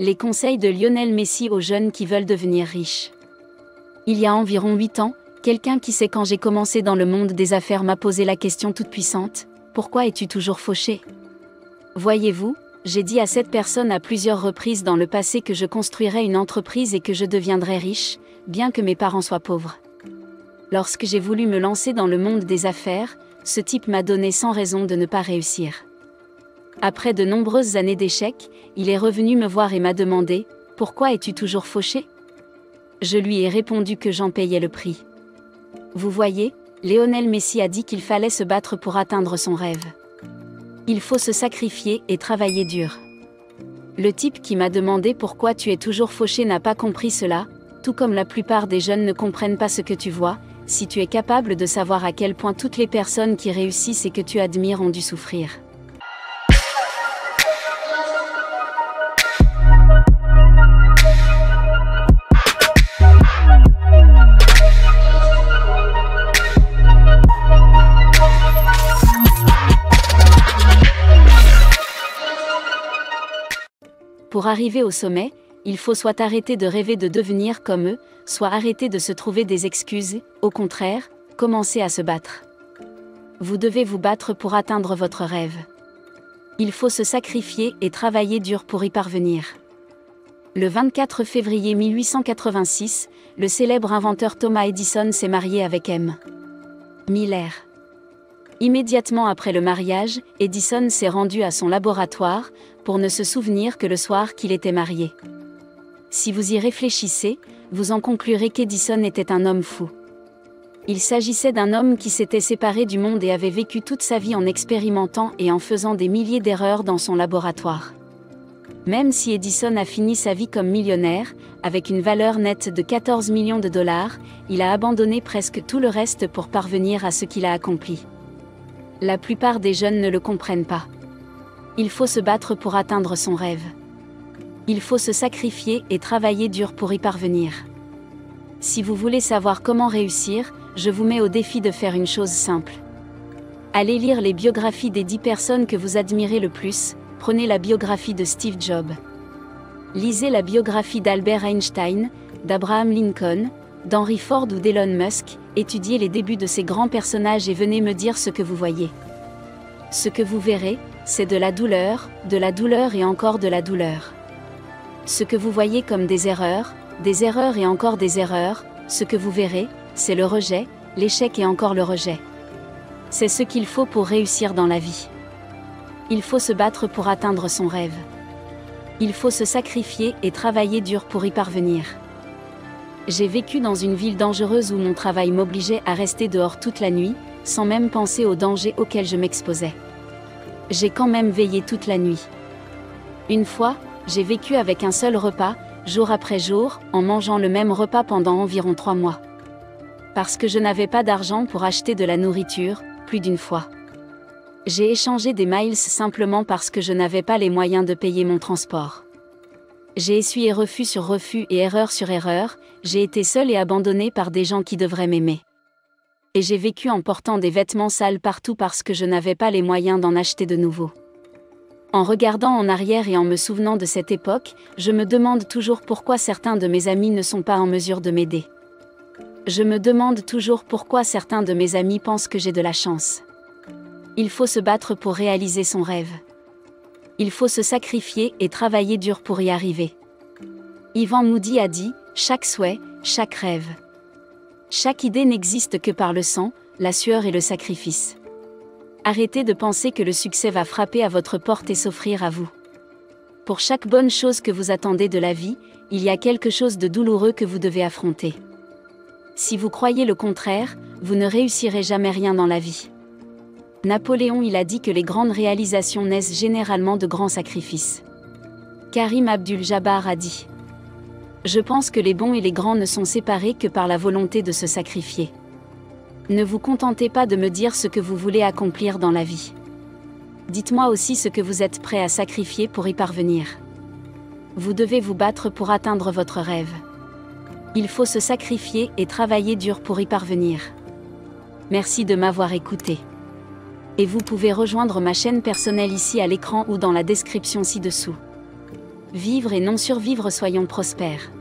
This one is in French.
Les conseils de Lionel Messi aux jeunes qui veulent devenir riches. Il y a environ 8 ans, quelqu'un qui sait quand j'ai commencé dans le monde des affaires m'a posé la question toute puissante, « Pourquoi es-tu toujours fauché ?» Voyez-vous, j'ai dit à cette personne à plusieurs reprises dans le passé que je construirais une entreprise et que je deviendrais riche, bien que mes parents soient pauvres. Lorsque j'ai voulu me lancer dans le monde des affaires, ce type m'a donné 100 raisons de ne pas réussir. Après de nombreuses années d'échecs, il est revenu me voir et m'a demandé « Pourquoi es-tu toujours fauché ?» Je lui ai répondu que j'en payais le prix. Vous voyez, Lionel Messi a dit qu'il fallait se battre pour atteindre son rêve. Il faut se sacrifier et travailler dur. Le type qui m'a demandé pourquoi tu es toujours fauché n'a pas compris cela, tout comme la plupart des jeunes ne comprennent pas ce que tu vois. Si tu es capable de savoir à quel point toutes les personnes qui réussissent et que tu admires ont dû souffrir. Pour arriver au sommet, il faut soit arrêter de rêver de devenir comme eux, soit arrêter de se trouver des excuses, au contraire, commencer à se battre. Vous devez vous battre pour atteindre votre rêve. Il faut se sacrifier et travailler dur pour y parvenir. Le 24 février 1886, le célèbre inventeur Thomas Edison s'est marié avec M. Miller. Immédiatement après le mariage, Edison s'est rendu à son laboratoire, pour ne se souvenir que le soir qu'il était marié. Si vous y réfléchissez, vous en conclurez qu'Edison était un homme fou. Il s'agissait d'un homme qui s'était séparé du monde et avait vécu toute sa vie en expérimentant et en faisant des milliers d'erreurs dans son laboratoire. Même si Edison a fini sa vie comme millionnaire, avec une valeur nette de 14 millions de dollars, il a abandonné presque tout le reste pour parvenir à ce qu'il a accompli. La plupart des jeunes ne le comprennent pas. Il faut se battre pour atteindre son rêve. Il faut se sacrifier et travailler dur pour y parvenir. Si vous voulez savoir comment réussir, je vous mets au défi de faire une chose simple. Allez lire les biographies des 10 personnes que vous admirez le plus, prenez la biographie de Steve Jobs. Lisez la biographie d'Albert Einstein, d'Abraham Lincoln, d'Henry Ford ou d'Elon Musk, étudiez les débuts de ces grands personnages et venez me dire ce que vous voyez. Ce que vous verrez, c'est de la douleur et encore de la douleur. Ce que vous voyez comme des erreurs et encore des erreurs, ce que vous verrez, c'est le rejet, l'échec et encore le rejet. C'est ce qu'il faut pour réussir dans la vie. Il faut se battre pour atteindre son rêve. Il faut se sacrifier et travailler dur pour y parvenir. J'ai vécu dans une ville dangereuse où mon travail m'obligeait à rester dehors toute la nuit, sans même penser aux dangers auxquels je m'exposais. J'ai quand même veillé toute la nuit. Une fois, j'ai vécu avec un seul repas, jour après jour, en mangeant le même repas pendant environ 3 mois. Parce que je n'avais pas d'argent pour acheter de la nourriture, plus d'une fois. J'ai échangé des miles simplement parce que je n'avais pas les moyens de payer mon transport. J'ai essuyé refus sur refus et erreur sur erreur, j'ai été seule et abandonnée par des gens qui devraient m'aimer. Et j'ai vécu en portant des vêtements sales partout parce que je n'avais pas les moyens d'en acheter de nouveaux. En regardant en arrière et en me souvenant de cette époque, je me demande toujours pourquoi certains de mes amis ne sont pas en mesure de m'aider. Je me demande toujours pourquoi certains de mes amis pensent que j'ai de la chance. Il faut se battre pour réaliser son rêve. Il faut se sacrifier et travailler dur pour y arriver. Yvan Moody a dit « Chaque souhait, chaque rêve. Chaque idée n'existe que par le sang, la sueur et le sacrifice. » Arrêtez de penser que le succès va frapper à votre porte et s'offrir à vous. Pour chaque bonne chose que vous attendez de la vie, il y a quelque chose de douloureux que vous devez affronter. Si vous croyez le contraire, vous ne réussirez jamais rien dans la vie. Napoléon il a dit que les grandes réalisations naissent généralement de grands sacrifices. Karim Abdul-Jabbar a dit « Je pense que les bons et les grands ne sont séparés que par la volonté de se sacrifier. » Ne vous contentez pas de me dire ce que vous voulez accomplir dans la vie. Dites-moi aussi ce que vous êtes prêt à sacrifier pour y parvenir. Vous devez vous battre pour atteindre votre rêve. Il faut se sacrifier et travailler dur pour y parvenir. Merci de m'avoir écouté. Et vous pouvez rejoindre ma chaîne personnelle ici à l'écran ou dans la description ci-dessous. Vivre et non survivre, soyons prospères.